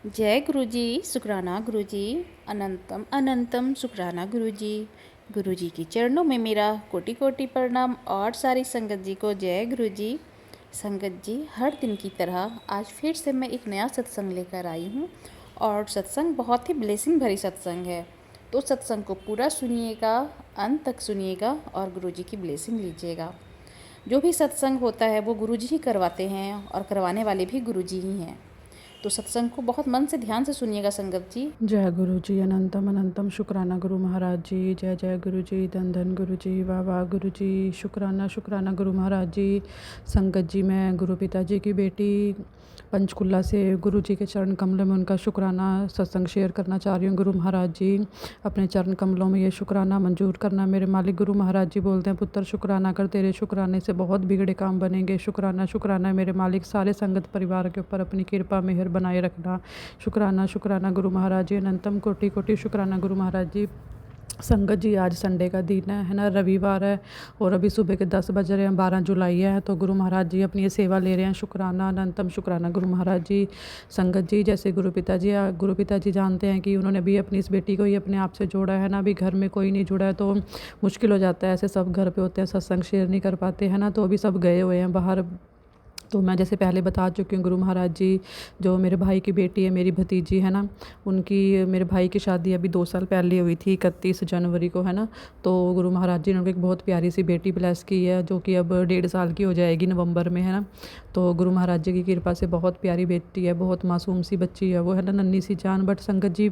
जय गुरु जी। शुक्राना गुरु जी। अनंतम अनंतम शुक्राना गुरु जी। गुरु जी के चरणों में मेरा कोटि कोटि प्रणाम और सारी संगत जी को जय गुरु जी। संगत जी, हर दिन की तरह आज फिर से मैं एक नया सत्संग लेकर आई हूँ और सत्संग बहुत ही ब्लेसिंग भरी सत्संग है। तो सत्संग को पूरा सुनिएगा, अंत तक सुनिएगा और गुरु जी की ब्लेसिंग लीजिएगा। जो भी सत्संग होता है वो गुरु जी ही करवाते हैं और करवाने वाले भी गुरु जी ही हैं। तो सत्संग को बहुत मन से ध्यान से सुनिएगा संगत जी। जय गुरु जी। अनंतम अनंतम शुक्राना गुरु महाराज जी। जय जय गुरु जी। धन धन गुरु जी। वाह वाह गुरु जी। शुक्राना शुक्राना गुरु महाराज जी। संगत जी, मैं गुरु पिताजी की बेटी पंचकुला से गुरु जी के चरण कमलों में उनका शुक्राना सत्संग शेयर करना चाह रही हूँ। गुरु महाराज जी, अपने चरण कमलों में ये शुक्राना मंजूर करना। मेरे मालिक गुरु महाराज जी बोलते हैं, पुत्र शुक्राना कर, तेरे शुक्राने से बहुत बिगड़े काम बनेंगे। शुक्राना शुक्राना मेरे मालिक, सारे संगत परिवार के ऊपर अपनी कृपा मेहर बनाए रखना। शुक्राना शुक्राना गुरु महाराज जी। अनंतम कोटि कोटि शुक्राना गुरु महाराज जी। संगत जी, आज संडे का दिन है ना, रविवार है और अभी सुबह के 10 बज रहे हैं, 12 जुलाई है। तो गुरु महाराज जी अपनी ये सेवा ले रहे हैं। शुक्राना अनंतम शुक्राना गुरु महाराज जी। संगत जी, जैसे गुरु पिताजी जानते हैं कि उन्होंने भी अपनी इस बेटी को ही अपने आप से जोड़ा है ना। अभी घर में कोई नहीं जुड़ा है तो मुश्किल हो जाता है। ऐसे सब घर पे होते हैं, सत्संग शेयर नहीं कर पाते हैं ना, तो अभी सब गए हुए हैं बाहर। तो मैं जैसे पहले बता चुकी हूँ, गुरु महाराज जी जो मेरे भाई की बेटी है, मेरी भतीजी है ना, उनकी, मेरे भाई की शादी अभी 2 साल पहले हुई थी, 31 जनवरी को है ना। तो गुरु महाराज जी ने उनको एक बहुत प्यारी सी बेटी ब्लेस की है, जो कि अब 1.5 साल की हो जाएगी नवंबर में है ना। तो गुरु महाराज जी की कृपा से बहुत प्यारी बेटी है, बहुत मासूम सी बच्ची है वो है ना, नन्ही सी जान। बट संगत जी,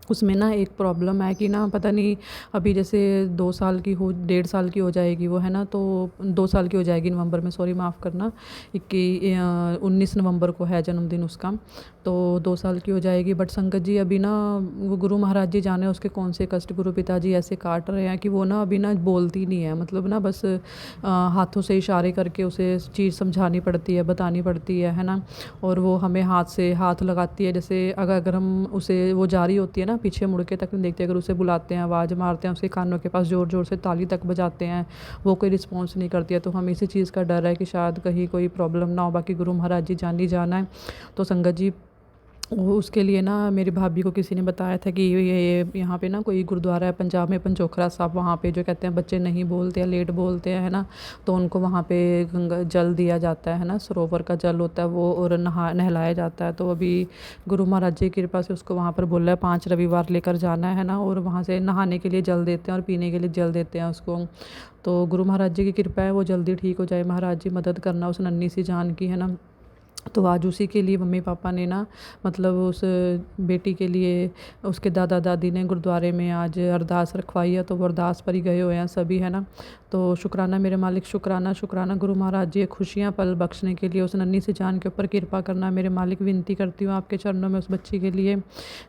उसमें ना एक प्रॉब्लम है कि ना, पता नहीं, अभी जैसे 2 साल की हो, 1.5 साल की हो जाएगी वो है ना, तो 2 साल की हो जाएगी नवंबर में, सॉरी माफ़ करना, 19 नवंबर को है जन्मदिन उसका। तो 2 साल की हो जाएगी। बट संगत जी, अभी ना वो गुरु महाराज जी जाने उसके कौन से कष्ट गुरु पिताजी ऐसे काट रहे हैं कि वो ना अभी ना बोलती नहीं है, मतलब ना बस हाथों से इशारे करके उसे चीज़ समझानी पड़ती है, बतानी पड़ती है ना। और वो हमें हाथ से हाथ लगाती है, जैसे अगर हम उसे, वो जा रही होती है ना, पीछे मुड़ के तक नहीं देखते, अगर उसे बुलाते हैं, आवाज़ मारते हैं, उसके कानों के पास ज़ोर ज़ोर से ताली तक बजाते हैं, वो कोई रिस्पॉन्स नहीं करती है। तो हमें इसी चीज़ का डर है कि शायद कहीं कोई प्रॉब्लम ना हो। बाकी गुरु महाराज जी जान ही जाना है। तो संगत जी, वो उसके लिए ना मेरी भाभी को किसी ने बताया था कि ये यहाँ पे ना कोई गुरुद्वारा है पंजाब में, पंचोखरा साहब, वहाँ पे जो कहते हैं बच्चे नहीं बोलते हैं, लेट बोलते हैं है ना, तो उनको वहाँ पे गंगा जल दिया जाता है ना, सरोवर का जल होता है वो, और नहलाया जाता है। तो अभी गुरु महाराज जी की कृपा से उसको वहाँ पर बोला है 5 रविवार लेकर जाना है ना, और वहाँ से नहाने के लिए जल देते हैं और पीने के लिए जल देते हैं उसको। तो गुरु महाराज जी की कृपा है वो जल्दी ठीक हो जाए। महाराज जी मदद करना उस नन्ही सी जान की है ना। तो आज उसी के लिए मम्मी पापा ने ना, मतलब उस बेटी के लिए उसके दादा दादी ने गुरुद्वारे में आज अरदास रखवाई है, तो वो अरदास पर ही गए हुए हैं सभी है ना। तो शुक्राना मेरे मालिक, शुक्राना शुक्राना गुरु महाराज जी, खुशियाँ पल बख्शने के लिए उस नन्ही सी जान के ऊपर कृपा करना मेरे मालिक। विनती करती हूँ आपके चरणों में उस बच्ची के लिए।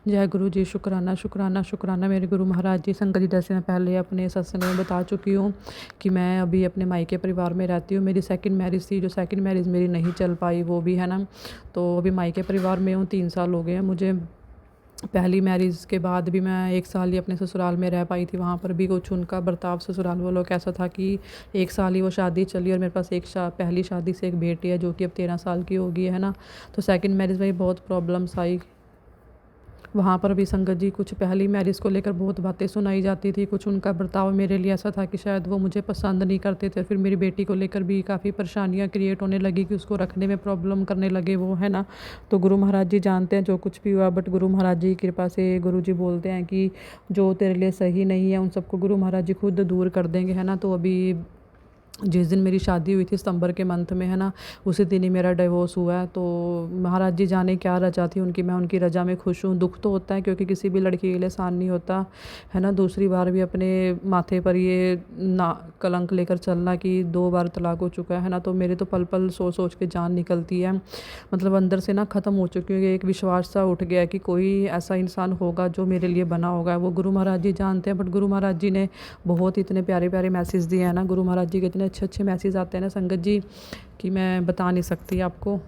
जय गुरु जी। शुक्राना शुक्राना शुक्राना मेरे गुरु महाराज जी। संगत जी, जैसे मैं पहले अपने सत्संग में बता चुकी हूँ कि मैं अभी अपने मायके परिवार में रहती हूँ। मेरी सेकंड मैरिज थी, जो सेकंड मैरिज मेरी नहीं चल पाई वो भी है ना। तो अभी मायके परिवार में हूँ, 3 साल हो गए हैं मुझे। पहली मैरिज के बाद भी मैं 1 साल ही अपने ससुराल में रह पाई थी। वहाँ पर भी कुछ उनका बर्ताव ससुराल वालों का ऐसा था कि 1 साल ही वो शादी चली, और मेरे पास पहली शादी से एक बेटी है जो कि अब 13 साल की होगी है ना। तो सेकंड मैरिज में भी बहुत प्रॉब्लम्स आई। वहाँ पर भी संगत जी, कुछ पहली मैरिज को लेकर बहुत बातें सुनाई जाती थी, कुछ उनका बर्ताव मेरे लिए ऐसा था कि शायद वो मुझे पसंद नहीं करते थे। फिर मेरी बेटी को लेकर भी काफ़ी परेशानियाँ क्रिएट होने लगी कि उसको रखने में प्रॉब्लम करने लगे वो है ना। तो गुरु महाराज जी जानते हैं जो कुछ भी हुआ, बट गुरु महाराज जी की कृपा से गुरु जी बोलते हैं कि जो तेरे लिए सही नहीं है उन सबको गुरु महाराज जी खुद दूर कर देंगे है ना। तो अभी जिस दिन मेरी शादी हुई थी सितंबर के मंथ में है ना, उसी दिन ही मेरा डिवोर्स हुआ है। तो महाराज जी जाने क्या रजा थी उनकी, मैं उनकी रजा में खुश हूँ। दुख तो होता है क्योंकि किसी भी लड़की के लिए आसान नहीं होता है ना। दूसरी बार भी अपने माथे पर ये ना कलंक लेकर चलना कि 2 बार तलाक हो चुका है ना। तो मेरे तो पल पल सोच सोच के जान निकलती है, मतलब अंदर से ना ख़त्म हो चुकी है। एक विश्वास सा उठ गया कि कोई ऐसा इंसान होगा जो मेरे लिए बना होगा। वो गुरु महाराज जी जानते हैं। बट गुरु महाराज जी ने बहुत इतने प्यारे प्यारे मैसेज दिए हैं ना, गुरु महाराज जी के इतने अच्छे अच्छे मैसेज आते हैं ना संगत जी, कि मैं बता नहीं सकती आपको।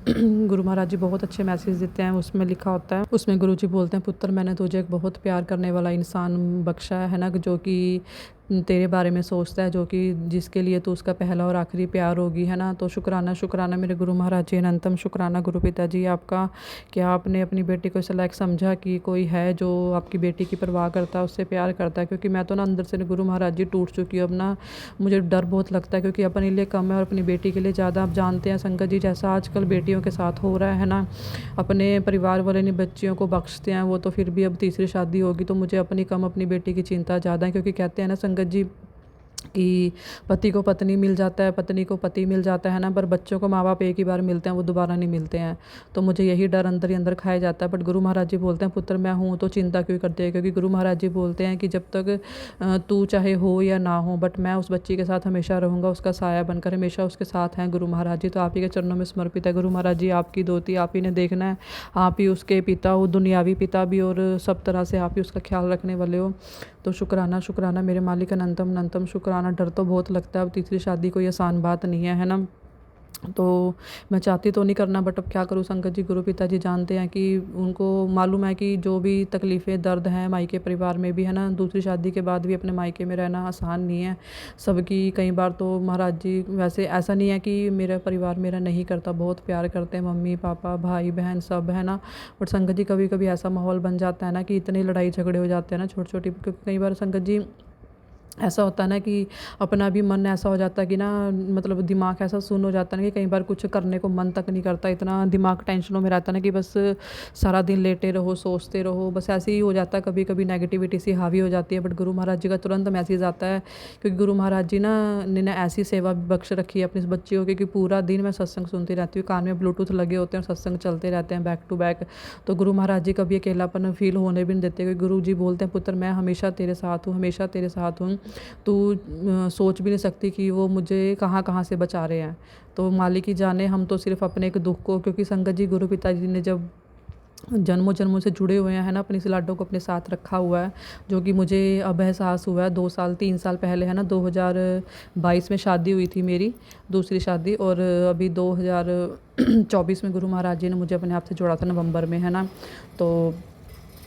गुरु महाराज जी बहुत अच्छे मैसेज देते हैं। उसमें लिखा होता है, उसमें गुरु जी बोलते हैं, पुत्र मैंने तुझे एक बहुत प्यार करने वाला इंसान बख्शा है ना, जो कि तेरे बारे में सोचता है, जो कि जिसके लिए तू उसका पहला और आखिरी प्यार होगी, है ना। तो शुक्राना शुक्राना मेरे गुरु महाराज जी, अनंतम शुक्राना गुरु पिताजी आपका, कि आपने अपनी बेटी को इस लायक समझा कि कोई है जो आपकी बेटी की परवाह करता है, उससे प्यार करता है। क्योंकि मैं तो ना अंदर से गुरु महाराज जी टूट चुकी हूँ अब ना। मुझे डर बहुत लगता है, क्योंकि अपने लिए कम है और अपनी बेटी के लिए ज़्यादा। आप जानते हैं संगत जी, जैसा आजकल बेटियों के साथ हो रहा है ना, अपने परिवार वाले नहीं बच्चियों को बख्शते हैं, वो तो फिर भी अब तीसरी शादी होगी तो मुझे अपनी कम अपनी बेटी की चिंता ज़्यादा है। क्योंकि कहते हैं ना संगत जी कि पति को पत्नी मिल जाता है, पत्नी को पति मिल जाता है ना, पर बच्चों को माँ बाप एक ही बार मिलते हैं, वो दोबारा नहीं मिलते हैं। तो मुझे यही डर अंदर ही अंदर खाया जाता है। बट गुरु महाराज जी बोलते हैं, पुत्र मैं हूँ तो चिंता क्यों करते हैं। क्योंकि गुरु महाराज जी बोलते हैं कि जब तक तू चाहे हो या ना हो, बट मैं उस बच्ची के साथ हमेशा रहूँगा, उसका साया बनकर हमेशा उसके साथ हैं गुरु महाराज जी। तो आप ही के चरणों में समर्पित है गुरु महाराज जी, आपकी धोती आप ही ने देखना है, आप ही उसके पिता हो, दुनियावी पिता भी, और सब तरह से आप ही उसका ख्याल रखने वाले हो। तो शुक्राना शुक्राना मेरे मालिक, अनंतम अनंतम शुक्राना। डर तो बहुत लगता है, अब तीसरी शादी कोई आसान बात नहीं है ना। तो मैं चाहती तो नहीं करना, बट अब क्या करूँ संगत जी। गुरु पिताजी जानते हैं कि उनको मालूम है कि जो भी तकलीफ़ें दर्द हैं मायके परिवार में भी, है ना, दूसरी शादी के बाद भी अपने मायके में रहना आसान नहीं है सबकी। कई बार तो महाराज जी, वैसे ऐसा नहीं है कि मेरा परिवार मेरा नहीं करता, बहुत प्यार करते हैं, मम्मी पापा भाई बहन सब, है ना। बट संगत जी कभी कभी ऐसा माहौल बन जाता है ना कि इतनी लड़ाई झगड़े हो जाते हैं ना छोटी छोटी। क्योंकि कई बार संगत जी ऐसा होता है ना कि अपना भी मन ऐसा हो जाता है कि ना, मतलब दिमाग ऐसा सुन्न हो जाता है ना कि कई बार कुछ करने को मन तक नहीं करता। इतना दिमाग टेंशनों में रहता है ना कि बस सारा दिन लेटे रहो, सोचते रहो, बस ऐसे ही हो जाता है। कभी कभी नेगेटिविटी सी हावी हो जाती है। बट गुरु महाराज जी का तुरंत मैसेज आता है, क्योंकि गुरु महाराज जी ना ने ऐसी सेवा बख्श रखी है अपनी इस बच्ची को, क्योंकि पूरा दिन मैं सत्संग सुनती रहती हूँ, कान में ब्लूटूथ लगे होते हैं और सत्संग चलते रहते हैं बैक टू बैक। तो गुरु महाराज जी कभी अकेलापन फील होने भी नहीं देते, क्योंकि गुरु जी बोलते हैं, पुत्र मैं हमेशा तेरे साथ हूँ, हमेशा तेरे साथ हूँ। तू सोच भी नहीं सकती कि वो मुझे कहाँ कहाँ से बचा रहे हैं। तो मालिक ही जाने, हम तो सिर्फ अपने एक दुख को, क्योंकि संगत जी गुरु पिताजी ने जब जन्मों जन्मों से जुड़े हुए हैं ना, अपनी इस लाडो को अपने साथ रखा हुआ है, जो कि मुझे अब एहसास हुआ है 2 साल 3 साल पहले, है ना। 2022 में शादी हुई थी मेरी, दूसरी शादी, और अभी 2024 में गुरु महाराज जी ने मुझे अपने आप से जोड़ा था नवंबर में, है ना। तो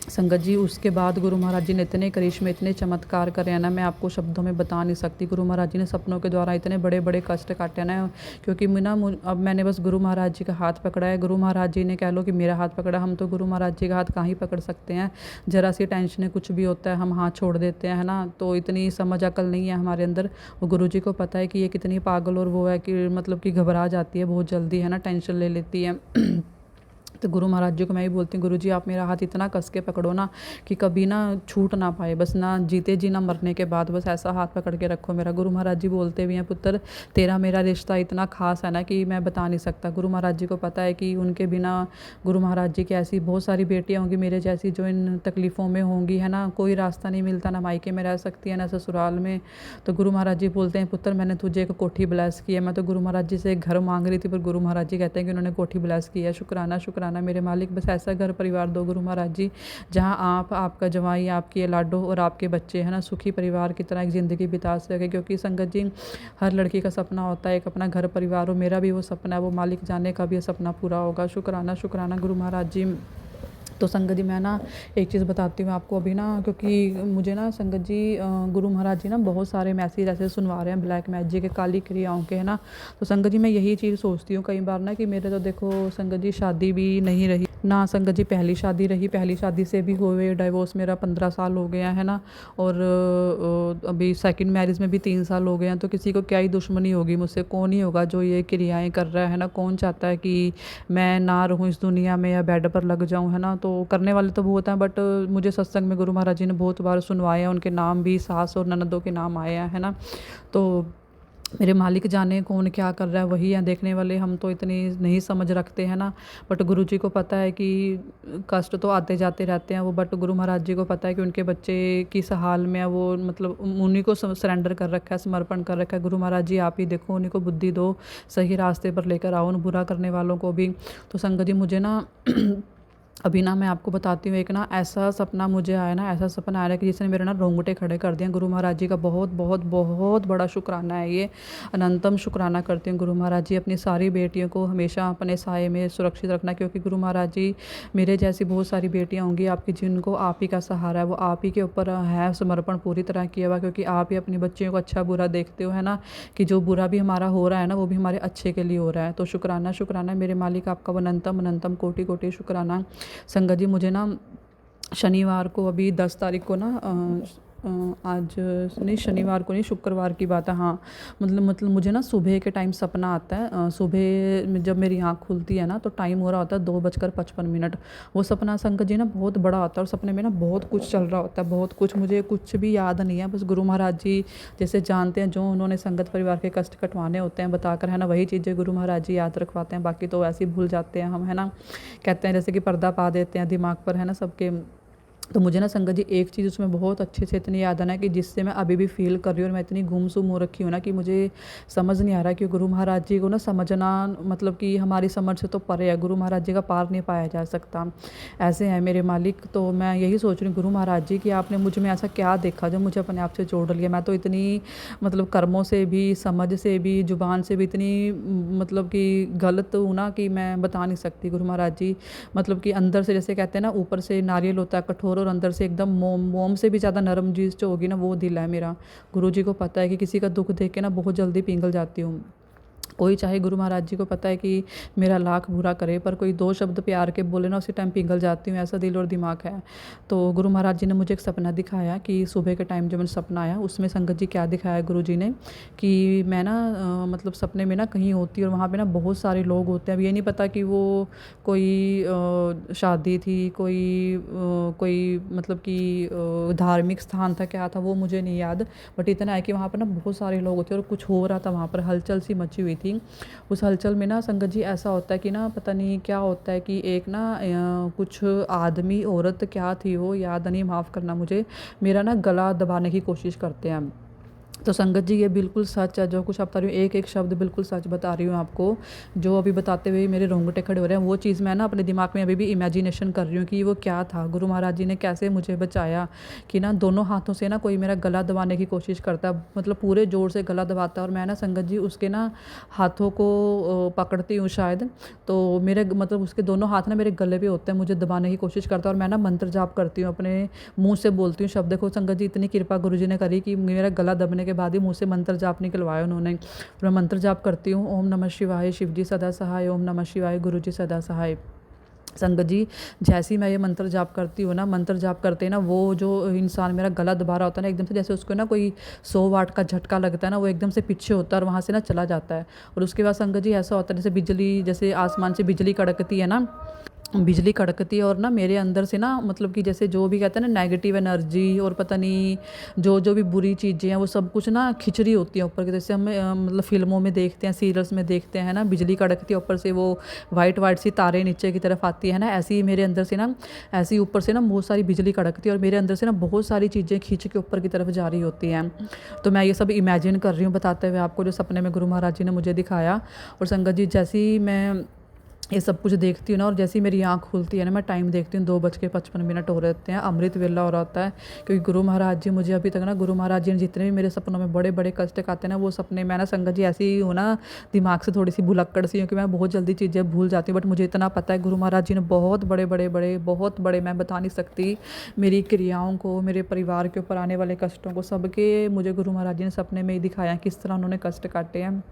संगत जी उसके बाद गुरु महाराज जी ने इतने करिश्मे इतने चमत्कार करे हैं ना, मैं आपको शब्दों में बता नहीं सकती। गुरु महाराज जी ने सपनों के द्वारा इतने बड़े बड़े कष्ट काटे ना, क्योंकि अब मैंने बस गुरु महाराज जी का हाथ पकड़ा है। गुरु महाराज जी ने कह लो कि मेरा हाथ पकड़ा, हम तो गुरु महाराज जी का हाथ कहाँ ही पकड़ सकते हैं। ज़रा सी टेंशन कुछ भी होता है हम हाथ छोड़ देते हैं, है ना। तो इतनी समझ अकल नहीं है हमारे अंदर। वो गुरु जी को पता है कि ये कितनी पागल और वो है कि मतलब कि घबरा जाती है बहुत जल्दी, है ना, टेंशन ले लेती है। तो गुरु महाराज जी को मैं ही बोलती हूँ, गुरु जी आप मेरा हाथ इतना कस के पकड़ो ना कि कभी ना छूट ना पाए, बस ना जीते जी ना मरने के बाद, बस ऐसा हाथ पकड़ के रखो मेरा। गुरु महाराज जी बोलते भी हैं, पुत्र तेरा मेरा रिश्ता इतना खास है ना कि मैं बता नहीं सकता। गुरु महाराज जी को पता है कि उनके बिना, गुरु महाराज जी की ऐसी बहुत सारी बेटियाँ होंगी मेरे जैसी जो इन तकलीफ़ों में होंगी, है ना। कोई रास्ता नहीं मिलता, ना मायके में रह सकती है ना ससुराल में। तो गुरु महाराज जी बोलते हैं, पुत्र मैंने तुझे एक कोठी ब्लेस की है। मैं तो गुरु महाराज जी से एक घर मांग रही थी, पर गुरु महाराज जी कहते हैं कि उन्होंने कोठी ब्लेस की है। शुक्राना शुक्राना मेरे मालिक, बस ऐसा घर परिवार दो गुरु महाराज जी, जहाँ आप, आपका जवाई, आपकी लाडो और आपके बच्चे, है ना, सुखी परिवार की तरह एक ज़िंदगी बिता सके। क्योंकि संगत जी हर लड़की का सपना होता है एक अपना घर परिवार हो, मेरा भी वो सपना है, वो मालिक जाने का भी ये सपना पूरा होगा। शुक्राना शुक्राना गुरु महाराज जी। तो संगत जी मैं ना एक चीज़ बताती हूँ आपको अभी ना, क्योंकि मुझे ना संगत जी गुरु महाराज जी ना बहुत सारे मैसेज ऐसे सुनवा रहे हैं ब्लैक मैजिक के, काली क्रियाओं के, है ना। तो संगत जी मैं यही चीज़ सोचती हूँ कई बार ना कि मेरे तो देखो संगत जी शादी भी नहीं रही ना, संगत जी पहली शादी रही, पहली शादी से भी हुए डिवोर्स मेरा 15 साल हो गया, है ना। और अभी सेकंड मैरिज में भी 3 साल हो गए हैं। तो किसी को क्या ही दुश्मनी होगी मुझसे, कौन ही होगा जो ये क्रियाएं कर रहा है ना। कौन चाहता है कि मैं ना रहूँ इस दुनिया में या बेड पर लग जाऊँ, है ना। तो करने वाले तो बहुत हैं, बट मुझे सत्संग में गुरु महाराज जी ने बहुत बार सुनवाए हैं, उनके नाम भी सास और ननदों के नाम आए हैं, है ना। तो मेरे मालिक जाने कौन क्या कर रहा है, वही है देखने वाले, हम तो इतनी नहीं समझ रखते हैं ना। बट गुरु जी को पता है कि कष्ट तो आते जाते रहते हैं वो, बट गुरु महाराज जी को पता है कि उनके बच्चे किस हाल में है वो, मतलब उन्हीं को सरेंडर कर रखा है, समर्पण कर रखा है। गुरु महाराज जी आप ही देखो, उन्हीं को बुद्धि दो, सही रास्ते पर लेकर आओ, उन बुरा करने वालों को भी। तो संगत जी मुझे ना अभी ना मैं आपको बताती हूँ, एक ना ऐसा सपना मुझे आया ना, ऐसा सपना आया कि जिसने मेरे ना रोंगटे खड़े कर दिए। गुरु महाराज जी का बहुत बहुत बहुत बड़ा शुक्राना है ये, अनंतम शुक्राना करती हूँ। गुरु महाराज जी अपनी सारी बेटियों को हमेशा अपने साये में सुरक्षित रखना, क्योंकि गुरु महाराज जी मेरे जैसी बहुत सारी बेटियाँ होंगी आपकी, जिनको आप ही का सहारा है, वो आप ही के ऊपर है समर्पण पूरी तरह किया हुआ, क्योंकि आप ही अपनी बच्चियों को अच्छा बुरा देखते हो, है ना, कि जो बुरा भी हमारा हो रहा है ना, वो भी हमारे अच्छे के लिए हो रहा है। तो शुक्राना शुक्राना मेरे मालिक, आपका अनंतम अनंतम कोटि कोटि शुक्राना। संगत जी, मुझे ना शनिवार को, अभी 10 तारीख को ना आज नहीं, शनिवार को नहीं, शुक्रवार की बात है, हाँ, मतलब मुझे ना सुबह के टाइम सपना आता है। सुबह में जब मेरी आँख खुलती है ना, तो टाइम हो रहा होता है 2:55। वो सपना संगत जी ना बहुत बड़ा होता है, और सपने में ना बहुत कुछ चल रहा होता है, बहुत कुछ, मुझे कुछ भी याद नहीं है। बस गुरु महाराज जी जैसे जानते हैं, जो उन्होंने संगत परिवार के कष्ट कटवाने होते हैं बताकर, है ना, वही चीज़ें गुरु महाराज जी याद रखवाते हैं, बाकी तो वैसे ही भूल जाते हैं हम, है ना। कहते हैं जैसे कि पर्दा पा देते हैं दिमाग पर, है ना, सबके। तो मुझे ना संगत जी एक चीज़ उसमें बहुत अच्छे से इतनी याद आना है, कि जिससे मैं अभी भी फ़ील कर रही हूँ, और मैं इतनी गुमसुम हो रखी हूँ ना, कि मुझे समझ नहीं आ रहा कि गुरु महाराज जी को ना समझना, मतलब कि हमारी समझ से तो परे है, गुरु महाराज जी का पार नहीं पाया जा सकता। ऐसे हैं मेरे मालिक। तो मैं यही सोच रही हूँ गुरु महाराज जी कि आपने मुझ में ऐसा क्या देखा जो मुझे अपने आप से जोड़ लिया। मैं तो इतनी, मतलब कर्मों से भी, समझ से भी, ज़ुबान से भी इतनी, मतलब कि गलत हूँ ना, कि मैं बता नहीं सकती गुरु महाराज जी। मतलब कि अंदर से, जैसे कहते हैं ना, ऊपर से नारियल होता है कठोर, और अंदर से एकदम मोम, मोम से भी ज़्यादा नरम चीज़ जो होगी ना, वो दिल है मेरा। गुरु जी को पता है कि किसी का दुख देख के ना बहुत जल्दी पिघल जाती हूँ। कोई चाहे, गुरु महाराज जी को पता है कि मेरा लाख बुरा करे, पर कोई 2 शब्द प्यार के बोले ना, उसी टाइम पिघल जाती हूँ, ऐसा दिल और दिमाग है। तो गुरु महाराज जी ने मुझे एक सपना दिखाया, कि सुबह के टाइम जो मैंने सपना आया, उसमें संगत जी क्या दिखाया गुरु जी ने, कि मैं ना मतलब सपने में ना कहीं होती, और वहाँ पे ना बहुत सारे लोग होते हैं। अब ये नहीं पता कि वो कोई शादी थी, कोई मतलब कि धार्मिक स्थान था, क्या था वो मुझे नहीं याद, बट इतना है कि वहाँ पर ना बहुत सारे लोग होते हैं, और कुछ हो रहा था वहाँ पर, हलचल सी मची हुई थी। उस हलचल में ना संगत जी ऐसा होता है कि ना, पता नहीं क्या होता है, कि एक ना कुछ आदमी, औरत क्या थी वो, याद नहीं, माफ़ करना मुझे, मेरा ना गला दबाने की कोशिश करते हैं। तो संगत जी ये बिल्कुल सच है, जो कुछ आप बता रही हूँ, एक एक शब्द बिल्कुल सच बता रही हूँ आपको। जो अभी बताते हुए मेरे रोंगटे खड़े हो रहे हैं, वो चीज़ मैं ना अपने दिमाग में अभी भी इमेजिनेशन कर रही हूँ, कि वो क्या था, गुरु महाराज जी ने कैसे मुझे बचाया। कि ना दोनों हाथों से ना कोई मेरा गला दबाने की कोशिश करता है, मतलब पूरे ज़ोर से गला दबाता है, और मैं ना संगत जी उसके ना हाथों को पकड़ती हूँ शायद। तो मेरे, मतलब उसके दोनों हाथ ना मेरे गले पे होते हैं, मुझे दबाने की कोशिश करता है, और मैं ना मंत्र जाप करती हूँ, अपने मुँह से बोलती हूँ शब्द को। संगत जी इतनी कृपा गुरु जी ने करी कि मेरा गला दबने के बाद ही मुँह से मंत्र जाप निकलवाया उन्होंने। फिर मैं मंत्र जाप करती हूँ, ओम नमः शिवाय, शिव जी सदा सहाय, ओम नमः शिवाय, गुरु जी सदा सहाय। संगत जी जैसे ही मैं ये मंत्र जाप करती हूँ ना, मंत्र जाप करते हैं ना, वो जो इंसान मेरा गला दबा रहा होता है ना, एकदम से जैसे उसको ना कोई 100 वाट का झटका लगता है ना, वो एकदम से पीछे होता है, और वहाँ से ना चला जाता है। और उसके बाद संगत जी ऐसा होता है, जैसे बिजली, जैसे आसमान से बिजली कड़कती है ना, बिजली कड़कती है, और ना मेरे अंदर से ना, मतलब कि जैसे जो भी कहते हैं ना नेगेटिव एनर्जी, और पता नहीं जो जो भी बुरी चीज़ें हैं, वो सब कुछ ना खिंच रही होती हैं ऊपर की, जैसे हम मतलब फिल्मों में देखते हैं, सीरियल्स में देखते हैं ना, बिजली कड़कती है ऊपर से, वो वाइट वाइट सी तारें नीचे की तरफ आती है ना, ऐसे ही मेरे अंदर से ना, ऐसे ही ऊपर से ना बहुत सारी बिजली कड़कती है, और मेरे अंदर से ना बहुत सारी चीज़ें खींच के ऊपर की तरफ जा रही होती हैं। तो मैं ये सब इमेजिन कर रही हूँ बताते हुए आपको, जो सपने में गुरु महाराज जी ने मुझे दिखाया। और संगत जी जैसे ही मैं ये सब कुछ देखती हूँ ना, और जैसे ही मेरी आँख खुलती है ना, मैं टाइम देखती हूँ, 2:55 हो रहते हैं, अमृत वेला हो रहा होता है। क्योंकि गुरु महाराज जी मुझे अभी तक ना, गुरु महाराज जी ने जितने भी मेरे सपनों में बड़े बड़े कष्ट काटे ना, वो सपने मैं ना संगत जी ऐसी ही हूँ ना, दिमाग से थोड़ी सी भुलक्कड़ सी हूँ, कि मैं बहुत जल्दी चीज़ें भूल जाती हूँ। बट मुझे इतना पता है गुरु महाराज जी ने बहुत बड़े बड़े बड़े, बहुत बड़े, मैं बता नहीं सकती, मेरी क्रियाओं को, मेरे परिवार के ऊपर आने वाले कष्टों को, सबके मुझे गुरु महाराज जी ने सपने में ही दिखाया, किस तरह उन्होंने कष्ट काटे हैं।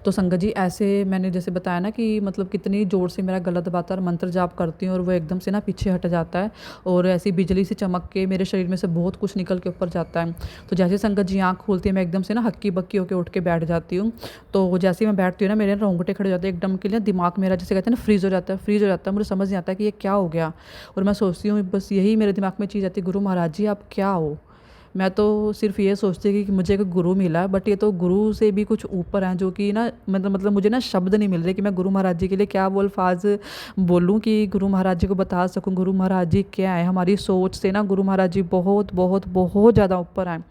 तो संगत जी ऐसे मैंने जैसे बताया ना, कि मतलब कितनी ज़ोर से मेरा गला दबाता है, और मंत्र जाप करती हूँ, और वो एकदम से ना पीछे हट जाता है, और ऐसी बिजली से चमक के मेरे शरीर में से बहुत कुछ निकल के ऊपर जाता है। तो जैसे संगत जी आँख खोलती है, मैं एकदम से ना हक्की बक्की होकर उठ के बैठ जाती हूँ। तो जैसे ही मैं बैठती हूँ ना, मेरे रोंगटे खड़े हो जाते हैं एकदम के लिए, दिमाग मेरा जैसे कहते हैं ना फ्रीज़ हो जाता है, फ्रीज़ हो जाता है, मुझे समझ नहीं आता कि ये क्या हो गया। और मैं सोचती हूँ, बस यही मेरे दिमाग में चीज़ आती है, गुरु महाराज जी आप क्या हो। मैं तो सिर्फ़ ये सोचती थी कि मुझे एक गुरु मिला, बट ये तो गुरु से भी कुछ ऊपर हैं, जो कि ना मतलब मुझे ना शब्द नहीं मिल रहे कि मैं गुरु महाराज जी के लिए क्या वो अल्फ़ाज़ बोलूँ, कि गुरु महाराज जी को बता सकूँ गुरु महाराज जी क्या है। हमारी सोच से ना गुरु महाराज जी बहुत बहुत बहुत ज़्यादा ऊपर हैं।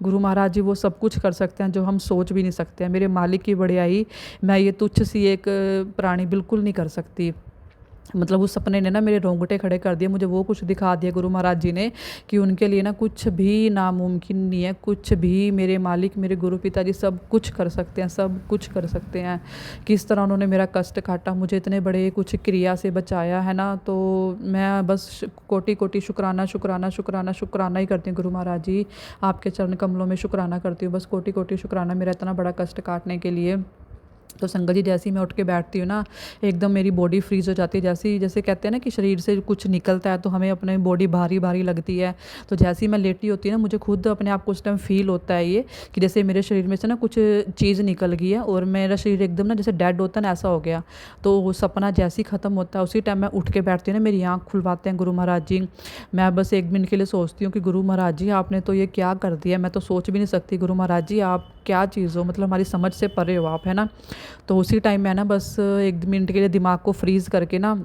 गुरु महाराज जी वो सब कुछ कर सकते हैं जो हम सोच भी नहीं सकते हैं। मेरे मालिक की बड़ाई मैं ये तुच्छ सी एक प्राणी बिल्कुल नहीं कर सकती। मतलब उस सपने ने ना मेरे रोंगटे खड़े कर दिए, मुझे वो कुछ दिखा दिया गुरु महाराज जी ने कि उनके लिए ना कुछ भी नामुमकिन नहीं है, कुछ भी। मेरे मालिक, मेरे गुरु पिताजी सब कुछ कर सकते हैं, सब कुछ कर सकते हैं। किस तरह उन्होंने मेरा कष्ट काटा, मुझे इतने बड़े कुछ क्रिया से बचाया है ना। तो मैं बस कोटि कोटि शुक्राना शुक्राना शुक्राना शुक्राना ही करती हूँ गुरु महाराज जी, आपके चरण कमलों में शुक्राना करती हूँ, बस कोटि कोटि शुक्राना मेरा इतना बड़ा कष्ट काटने के लिए। तो संगत जी, जैसे ही मैं उठ के बैठती हूँ ना, एकदम मेरी बॉडी फ्रीज़ हो जाती है। जैसे ही, जैसे कहते हैं ना कि शरीर से कुछ निकलता है तो हमें अपने बॉडी भारी भारी लगती है। तो जैसे ही मैं लेटी होती है ना, मुझे खुद अपने आप को उस टाइम फ़ील होता है ये कि जैसे मेरे शरीर में से ना कुछ चीज़ निकल गई है और मेरा शरीर एकदम ना जैसे डेड होता है ना, ऐसा हो गया। तो वो सपना जैसे ही ख़त्म होता है उसी टाइम मैं उठ के बैठती हूँ ना, मेरी आँख खुलवाते हैं गुरु महाराज जी। मैं बस 1 मिनट के लिए सोचती हूँ कि गुरु महाराज जी, आपने तो ये क्या कर दिया, मैं तो सोच भी नहीं सकती। गुरु महाराज जी, आप क्या चीज़ हो, मतलब हमारी समझ से परे हो आप, है ना। तो उसी टाइम मैं ना बस 1 मिनट के लिए दिमाग को फ्रीज़ करके ना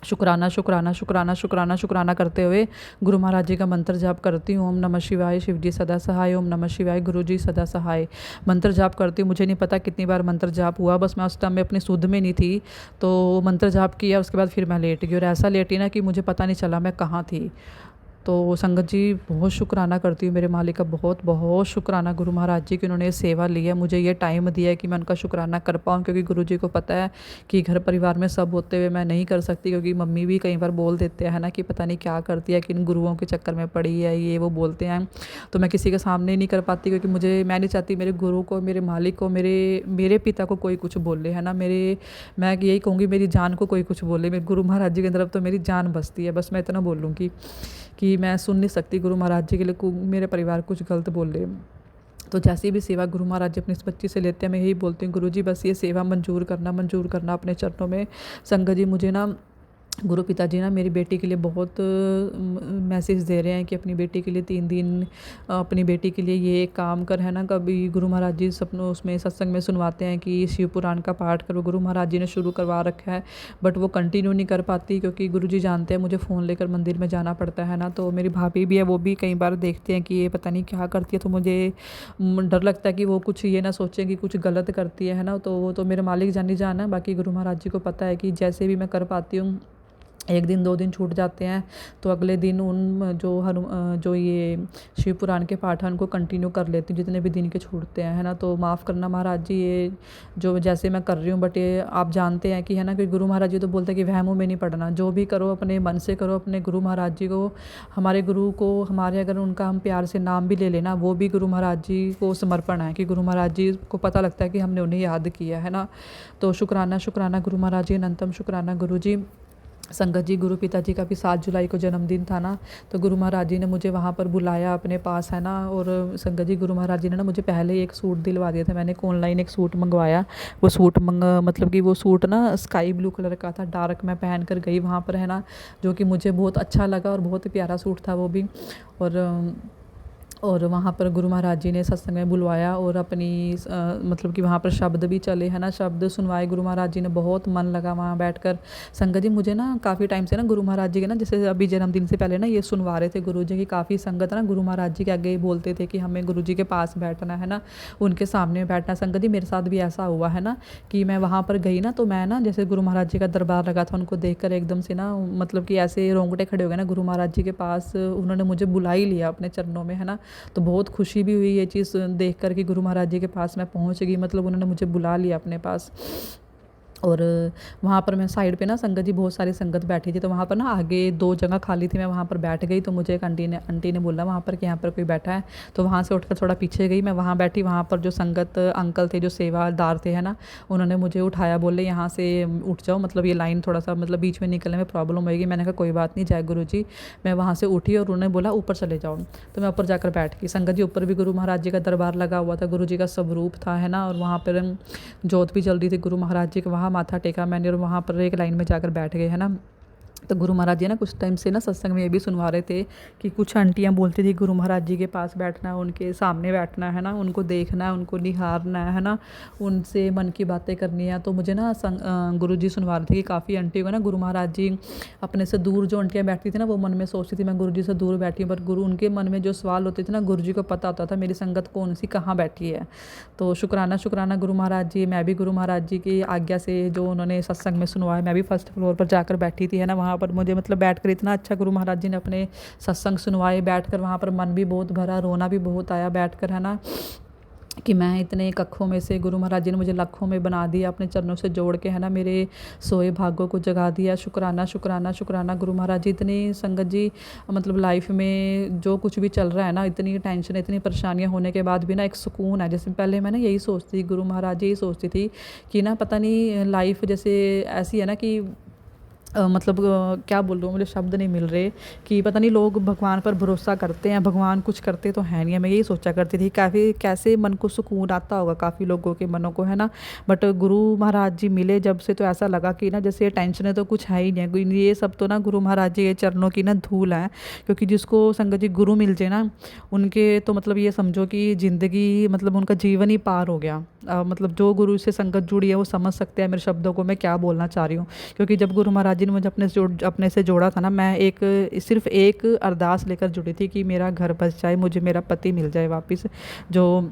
शुक्राना शुक्राना शुक्राना शुक्राना शुक्राना करते हुए गुरु महाराज जी का मंत्र जाप करती हूँ। ओम नमः शिवाय, शिव जी सदा सहाय। ओम नमः शिवाय, गुरु जी सदा सहाय। मंत्र जाप करती हूँ। मुझे नहीं पता कितनी बार मंत्र जाप हुआ, बस मैं उस टाइम में अपनी सुध में नहीं थी। तो मंत्र जाप किया, उसके बाद फिर मैं लेट गई और ऐसा लेटी ना कि मुझे पता नहीं चला मैं कहाँ थी। तो संगत जी, बहुत शुक्राना करती हूँ मेरे मालिक का, बहुत बहुत शुक्राना गुरु महाराज जी कि उन्होंने ये सेवा ली है, मुझे ये टाइम दिया है कि मैं उनका शुक्राना कर पाऊँ। क्योंकि गुरु जी को पता है कि घर परिवार में सब होते हुए मैं नहीं कर सकती, क्योंकि मम्मी भी कई बार बोल देते हैं ना कि पता नहीं क्या करती है, किन गुरुओं के चक्कर में पड़ी है, ये वो बोलते हैं। तो मैं किसी के सामने नहीं कर पाती, क्योंकि मैं नहीं चाहती मेरे गुरु को, मेरे मालिक को, मेरे मेरे पिता को कोई कुछ बोले, है ना। मैं यही कहूँगी, मेरी जान को कोई कुछ बोले, मेरे गुरु महाराज जी की तरफ तो मेरी जान बसती है। बस मैं इतना बोलूँगी कि मैं सुन नहीं सकती गुरु महाराज जी के लिए मेरे परिवार कुछ गलत बोले। तो जैसी भी सेवा गुरु महाराज जी अपनी इस बच्ची से लेते हैं, मैं यही बोलती हूँ, गुरु जी बस ये सेवा मंजूर करना अपने चरणों में। संगत जी, मुझे ना गुरु पिताजी ना मेरी बेटी के लिए बहुत मैसेज दे रहे हैं कि अपनी बेटी के लिए 3 दिन अपनी बेटी के लिए ये काम कर, है ना। कभी गुरु महाराज जी सपनों उसमें सत्संग में सुनवाते हैं कि शिव पुराण का पाठ करो, गुरु महाराज जी ने शुरू करवा रखा है, बट वो कंटिन्यू नहीं कर पाती, क्योंकि गुरु जी जानते हैं मुझे फ़ोन लेकर मंदिर में जाना पड़ता है ना। तो मेरी भाभी भी है, वो भी कई बार देखते हैं कि ये पता नहीं क्या करती है, तो मुझे डर लगता है कि वो कुछ ये ना सोचें कि कुछ गलत करती है ना। तो वो तो मेरे मालिक जानी जान है, बाकी गुरु महाराज जी को पता है कि जैसे भी मैं कर पाती हूँ, 1 दिन 2 दिन छूट जाते हैं तो अगले दिन जो ये शिव पुराण के पाठ हैं उनको कंटिन्यू कर लेती हूँ, जितने भी दिन के छूटते हैं, है ना। तो माफ़ करना महाराज जी, ये जो जैसे मैं कर रही हूँ, बट ये आप जानते हैं कि, है ना, कि गुरु महाराज जी तो बोलते हैं कि वहमों में नहीं पड़ना, जो भी करो अपने मन से करो। अपने गुरु महाराज जी को, हमारे गुरु को, हमारे अगर उनका हम प्यार से नाम भी ले लेना, वो भी गुरु महाराज जी को समर्पण है, कि गुरु महाराज जी को पता लगता है कि हमने उन्हें याद किया है ना। तो शुक्राना शुक्राना गुरु महाराज जी, अनंतम शुक्राना गुरु जी। संगत जी, गुरु पिताजी का भी 7 जुलाई को जन्मदिन था ना, तो गुरु महाराज जी ने मुझे वहाँ पर बुलाया अपने पास, है ना। और संगत जी, गुरु महाराज जी ने ना मुझे पहले ही एक सूट दिलवा दिया था। मैंने एक ऑनलाइन एक सूट मंगवाया, वो सूट मतलब कि वो सूट ना स्काई ब्लू कलर का था, डार्क। मैं पहन कर गई वहाँ पर, है ना, जो कि मुझे बहुत अच्छा लगा और बहुत प्यारा सूट था वो भी। और वहाँ पर गुरु महाराज जी ने सत्संग में बुलवाया और मतलब कि वहाँ पर शब्द भी चले, है ना, शब्द सुनवाए गुरु महाराज जी ने, बहुत मन लगा वहाँ बैठकर। संगत जी, मुझे ना काफ़ी टाइम से ना गुरु महाराज जी के ना, जैसे अभी जन्मदिन से पहले ना ये सुनवा रहे थे गुरु जी की काफ़ी संगत ना, गुरु महाराज जी के आगे बोलते थे कि हमें गुरु जी के पास बैठना है ना, उनके सामने बैठना। संगत जी, मेरे साथ भी ऐसा हुआ है ना कि मैं वहाँ पर गई ना, तो मैं ना जैसे गुरु महाराज जी का दरबार लगा था, उनको देख कर एकदम से ना, मतलब कि ऐसे रोंगटे खड़े हो गए ना। गुरु महाराज जी के पास उन्होंने मुझे बुला ही लिया अपने चरणों में, है ना। तो बहुत खुशी भी हुई ये चीज़ देख कर कि गुरु महाराज जी के पास मैं पहुंच गई, मतलब उन्होंने मुझे बुला लिया अपने पास। और वहाँ पर मैं साइड पे ना, संगत जी बहुत सारी संगत बैठी थी, तो वहाँ पर ना आगे 2 जगह खाली थी, मैं वहाँ पर बैठ गई। तो मुझे एक आंटी ने बोला वहाँ पर कि यहाँ पर कोई बैठा है, तो वहाँ से उठकर थोड़ा पीछे गई, मैं वहाँ बैठी। वहाँ पर जो संगत अंकल थे, जो सेवादार थे, है ना, उन्होंने मुझे उठाया, बोले यहाँ से उठ जाओ, मतलब ये लाइन थोड़ा सा मतलब बीच में निकलने में प्रॉब्लम होगी। मैंने कहा कोई बात नहीं, जय गुरु जी। मैं वहाँ से उठी और उन्होंने बोला ऊपर चले जाओ, तो मैं ऊपर जाकर बैठ गई। संगत जी, ऊपर भी गुरु महाराज जी का दरबार लगा हुआ था, गुरु जी का स्वरूप था, है ना। और वहाँ पर जोत भी जल रही थी गुरु महाराज जी के, वहाँ माथा टेका मैंने और वहाँ पर एक लाइन में जाकर बैठ गए, है ना। तो गुरु महाराज जी ना कुछ टाइम से ना सत्संग में ये भी सुनवा रहे थे कि कुछ आंटियाँ बोलती थी गुरु महाराज जी के पास बैठना है, उनके सामने बैठना है ना, उनको देखना है, उनको निहारना है ना, उनसे मन की बातें करनी है। तो मुझे ना गुरु जी सुनवा रहे थे कि काफ़ी आंटियों को ना गुरु महाराज जी अपने से दूर, जो आंटियाँ बैठती थी ना वो मन में सोचती थी मैं गुरु जी से दूर बैठी हूँ, पर गुरु उनके मन में जो सवाल होते थे ना गुरु जी को पता होता था मेरी संगत कौन सी कहाँ बैठी है। तो शुक्राना शुक्राना गुरु महाराज जी, मैं भी गुरु महाराज जी की आज्ञा से जो उन्होंने सत्संग में सुनवाया, मैं भी फर्स्ट फ्लोर पर जाकर बैठी थी है ना, वहाँ पर मुझे मतलब बैठकर इतना अच्छा गुरु महाराज जी ने अपने सत्संग सुनवाए, बैठकर वहाँ पर मन भी बहुत भरा, रोना भी बहुत आया बैठकर है ना, कि मैं इतने कखों में से गुरु महाराज जी ने मुझे लाखों में बना दिया, अपने चरणों से जोड़ के है ना, मेरे सोए भागों को जगा दिया। शुक्राना शुक्राना शुक्राना गुरु महाराज जी। इतनी संगत जी मतलब लाइफ में जो कुछ भी चल रहा है ना, इतनी टेंशन, इतनी परेशानियां होने के बाद भी ना एक सुकून है। जैसे पहले मैं ना यही सोचती, गुरु महाराज जी यही सोचती थी कि ना पता नहीं लाइफ जैसे ऐसी है ना कि मतलब क्या बोल रहा हूँ, मुझे शब्द नहीं मिल रहे, कि पता नहीं लोग भगवान पर भरोसा करते हैं, भगवान कुछ करते तो है नहीं है। मैं यही सोचा करती थी काफ़ी कैसे मन को सुकून आता होगा काफ़ी लोगों के मनों को है ना। बट गुरु महाराज जी मिले जब से तो ऐसा लगा कि ना जैसे टेंशन है तो कुछ है ही नहीं है, ये सब तो ना गुरु महाराज जी के चरणों की ना धूल है। क्योंकि जिसको संगत जी गुरु मिल जाए ना, उनके तो मतलब ये समझो कि ज़िंदगी मतलब उनका जीवन ही पार हो गया। मतलब जो गुरु से संगत जुड़ी है वो समझ सकते हैं मेरे शब्दों को मैं क्या बोलना चाह रही हूँ। क्योंकि जब गुरु महाराज जी ने मुझे अपने से जोड़ा था ना, मैं सिर्फ एक अरदास लेकर जुड़ी थी कि मेरा घर बस जाए, मुझे मेरा पति मिल जाए वापस। जो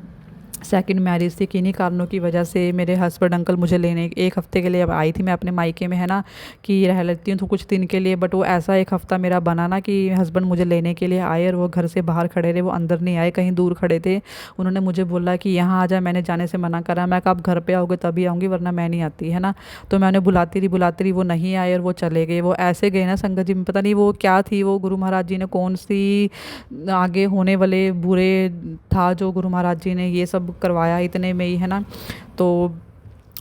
सेकंड मैरिज थी, किन्हीं कारणों की वजह से मेरे हस्बैंड अंकल मुझे लेने एक हफ़्ते के लिए अब आई थी मैं अपने मायके में है ना, कि रह लेती हूँ तो कुछ दिन के लिए। बट वो ऐसा एक हफ़्ता मेरा बना ना कि हस्बैंड मुझे लेने के लिए आए और वो घर से बाहर खड़े रहे, वो अंदर नहीं आए, कहीं दूर खड़े थे। उन्होंने मुझे बोला कि यहाँ आ जा, मैंने जाने से मना करा। मैं कहा आप घर पर आओगे तभी आऊँगी वरना मैं नहीं आती है ना। तो मैंने बुलाती रही वो नहीं आए और वो चले गए। वो ऐसे गए ना संगत जी, पता नहीं वो क्या थी, वो गुरु महाराज जी ने कौन सी आगे होने वाले बुरे था जो गुरु महाराज जी ने ये सब करवाया इतने में ही है ना। तो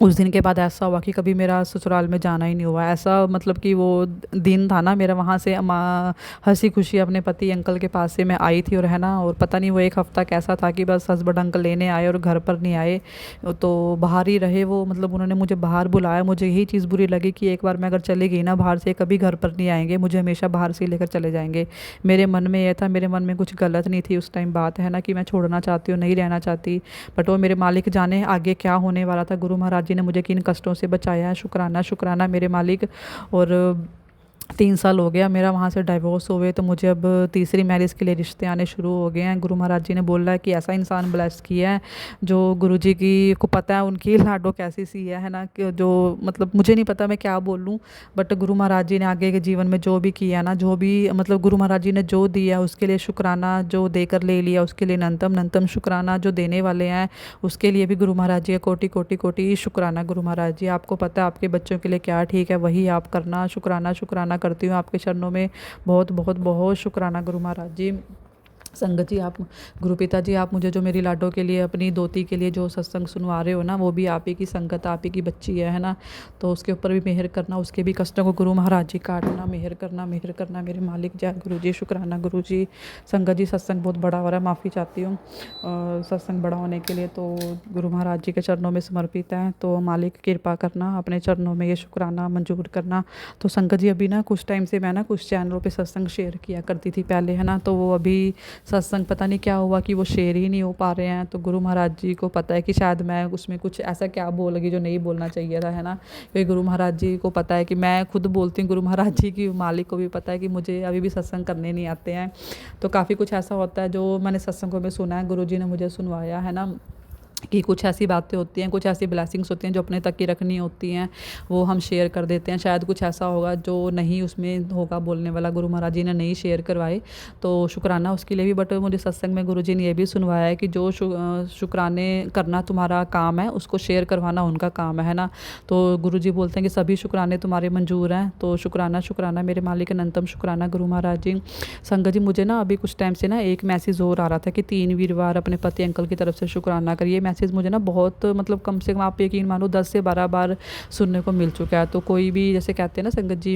उस दिन के बाद ऐसा हुआ कि कभी मेरा ससुराल में जाना ही नहीं हुआ। ऐसा मतलब कि वो दिन था ना मेरा, वहाँ से हंसी खुशी अपने पति अंकल के पास से मैं आई थी और है ना, और पता नहीं वो एक हफ़्ता कैसा था कि बस हस्बैंड अंकल लेने आए और घर पर नहीं आए, तो बाहर ही रहे वो। मतलब उन्होंने मुझे बाहर बुलाया, मुझे यही चीज़ बुरी लगी कि एक बार मैं अगर चली गई ना बाहर से, कभी घर पर नहीं आएंगे, मुझे हमेशा बाहर से लेकर चले जाएंगे। मेरे मन में यह था, मेरे मन में कुछ गलत नहीं थी उस टाइम बात है ना, कि मैं छोड़ना चाहती हूँ, नहीं रहना चाहती। बट वो मेरे मालिक जाने आगे क्या होने वाला था। गुरु महाराज जी ने मुझे किन कष्टों से बचाया है, शुक्राना शुक्राना मेरे मालिक। और 3 साल हो गया मेरा वहाँ से डाइवोर्स हुए, तो मुझे अब तीसरी मैरिज के लिए रिश्ते आने शुरू हो गए हैं। गुरु महाराज जी ने बोला है कि ऐसा इंसान ब्लेस किया है जो गुरु जी की को पता है उनकी लाडो कैसी सी है ना, कि जो मतलब मुझे नहीं पता मैं क्या बोलूँ। बट गुरु महाराज जी ने आगे के जीवन में जो भी किया ना, जो भी मतलब गुरु महाराज जी ने जो दिया उसके लिए शुक्राना, जो देकर ले लिया उसके लिए नंतम नंतम शुक्राना, जो देने वाले हैं उसके लिए भी गुरु महाराज जी का कोटि कोटि कोटि शुक्राना। गुरु महाराज जी आपको पता है आपके बच्चों के लिए क्या ठीक है वही आप करना। शुक्राना शुक्राना करती हूँ आपके चरणों में, बहुत बहुत बहुत शुक्राना गुरु महाराज जी। संगत जी आप, गुरु पिता जी आप मुझे जो मेरी लाडो के लिए, अपनी दोती के लिए जो सत्संग सुनवा रहे हो ना, वो भी आप ही की संगत, आप ही की बच्ची है ना। तो उसके ऊपर भी मेहर करना, उसके भी कष्टों को गुरु महाराज जी काटना, मेहर करना मेरे मालिक। जय गुरु जी, शुक्राना गुरु जी। संगत जी सत्संग बहुत बड़ा हो रहा है, माफ़ी चाहती हूँ। सत्संग बड़ा होने के लिए तो गुरु महाराज जी के चरणों में समर्पित है, तो मालिक कृपा करना, अपने चरणों में ये शुक्राना मंजूर करना। तो संगत जी अभी ना कुछ टाइम से मैं ना कुछ चैनलों पे सत्संग शेयर किया करती थी पहले है ना, तो वो अभी सत्संग पता नहीं क्या हुआ कि वो शेयर ही नहीं हो पा रहे हैं। तो गुरु महाराज जी को पता है कि शायद मैं उसमें कुछ ऐसा क्या बोल गई जो नहीं बोलना चाहिए था है ना। क्योंकि गुरु महाराज जी को पता है कि मैं खुद बोलती हूँ, गुरु महाराज जी की मालिक को भी पता है कि मुझे अभी भी सत्संग करने नहीं आते हैं। तो काफ़ी कुछ ऐसा होता है जो मैंने सत्संगों में सुना है, गुरु जी ने मुझे सुनवाया है ना, कि कुछ ऐसी बातें होती हैं, कुछ ऐसी ब्लेसिंग्स होती हैं जो अपने तक की रखनी होती हैं, वो हम शेयर कर देते हैं। शायद कुछ ऐसा होगा जो नहीं उसमें होगा बोलने वाला, गुरु महाराज जी ने नहीं शेयर करवाए, तो शुक्राना उसके लिए भी। बट मुझे सत्संग में गुरु जी ने ये भी सुनवाया है कि जो शुक्राने करना तुम्हारा काम है, उसको शेयर करवाना उनका काम है ना। तो गुरु जी बोलते हैं कि सभी शुक्राने तुम्हारे मंजूर हैं, तो शुक्राना शुक्राना मेरे मालिक, अनंतम शुक्राना गुरु महाराज जी। संगत जी मुझे ना अभी कुछ टाइम से ना एक मैसेज और आ रहा था कि 3 वीरवार अपने पति अंकल की तरफ से शुक्राना करिए। मैसेज मुझे ना बहुत मतलब कम से कम आप यकीन मानो 10 से 12 बार सुनने को मिल चुका है। तो कोई भी जैसे कहते हैं ना संगत जी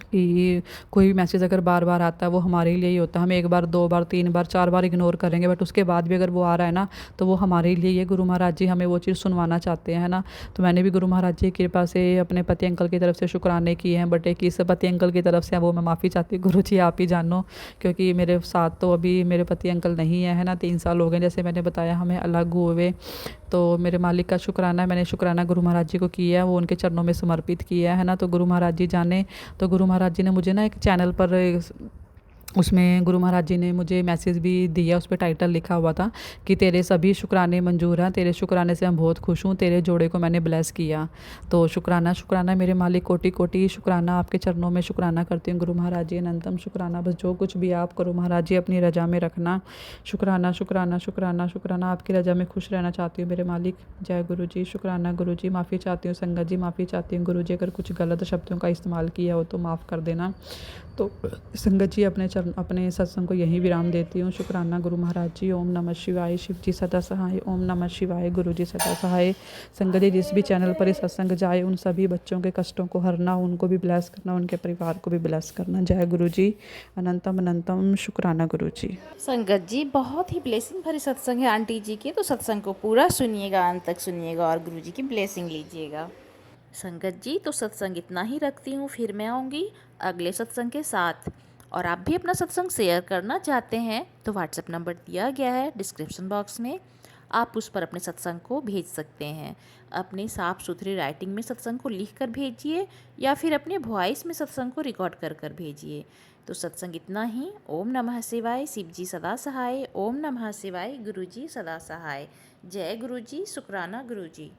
कि कोई भी मैसेज अगर बार बार आता है वो हमारे लिए ही होता है। हम एक बार, दो बार, तीन बार, चार बार इग्नोर करेंगे, बट उसके बाद भी अगर वो आ रहा है ना, तो वो हमारे लिए ये गुरु महाराज जी हमें वो चीज़ सुनवाना चाहते हैं, है ना। तो मैंने भी गुरु महाराज जी की कृपा से अपने पति अंकल की तरफ से शुक्राने किए हैं, बट एक किस पति अंकल की तरफ से वो मैं माफ़ी चाहती हूँ, गुरु जी आप ही जानो। क्योंकि मेरे साथ तो अभी मेरे पति अंकल नहीं है ना, 3 साल हो गए जैसे मैंने बताया हमें अलग हुए। तो मेरे मालिक का शुक्राना है, मैंने शुक्राना गुरु महाराज जी को किया है, वो उनके चरणों में समर्पित किया है ना। तो गुरु महाराज जी जाने, तो गुरु महाराज जी ने मुझे ना एक चैनल पर उसमें गुरु महाराज जी ने मुझे मैसेज भी दिया, उस पे टाइटल लिखा हुआ था कि तेरे सभी शुक्राने मंजूर हैं, तेरे शुक्राने से हम बहुत खुश हूँ, तेरे जोड़े को मैंने ब्लेस किया। तो शुक्राना शुक्राना मेरे मालिक, कोटि कोटि शुक्राना, आपके चरणों में शुक्राना करती हूँ गुरु महाराज जी, अनंतम शुक्राना। बस जो कुछ भी आप करो महाराज जी अपनी रजा में रखना। शुक्राना शुक्राना शुक्राना शुक्राना, आपकी रजा में खुश रहना चाहती हूँ मेरे मालिक। जय गुरु जी। शुक्राना गुरु जी, माफ़ी चाहती हूँ संगत जी, माफ़ी चाहती हूँ गुरु जी, अगर कुछ गलत शब्दों का इस्तेमाल किया हो तो माफ़ कर देना। तो संगत जी अपने सत्संग को यहीं विराम देती हूँ। शुक्राना गुरु महाराज जी। ओम नमः शिवाय। शिव जी सदा सहाय। ओम नमः शिवाय। गुरु जी सदा सहाय। संगत जी जिस भी चैनल पर ये सत्संग जाए उन सभी बच्चों के कष्टों को हरना, उनको भी ब्लेस करना, उनके परिवार को भी ब्लेस करना। जय गुरु जी। अनंतम अनंतम शुक्राना गुरु जी। संगत जी बहुत ही ब्लेसिंग भरी सत्संग है आंटी जी की, तो सत्संग को पूरा सुनिएगा, अंत तक सुनिएगा और गुरु जी की ब्लेसिंग लीजिएगा। संगत जी तो सत्संग इतना ही रखती हूँ, फिर मैं आऊँगी अगले सत्संग के साथ। और आप भी अपना सत्संग शेयर करना चाहते हैं तो व्हाट्सएप नंबर दिया गया है डिस्क्रिप्शन बॉक्स में, आप उस पर अपने सत्संग को भेज सकते हैं। अपनी साफ़ सुथरी राइटिंग में सत्संग को लिख कर भेजिए या फिर अपने वॉइस में सत्संग को रिकॉर्ड कर कर भेजिए। तो सत्संग इतना ही। ओम नमः शिवाय। शिव जी सदा सहाय। ओम नमः शिवाय। गुरु जी सदा सहाय। जय गुरु जी। शुक्राना गुरु जी।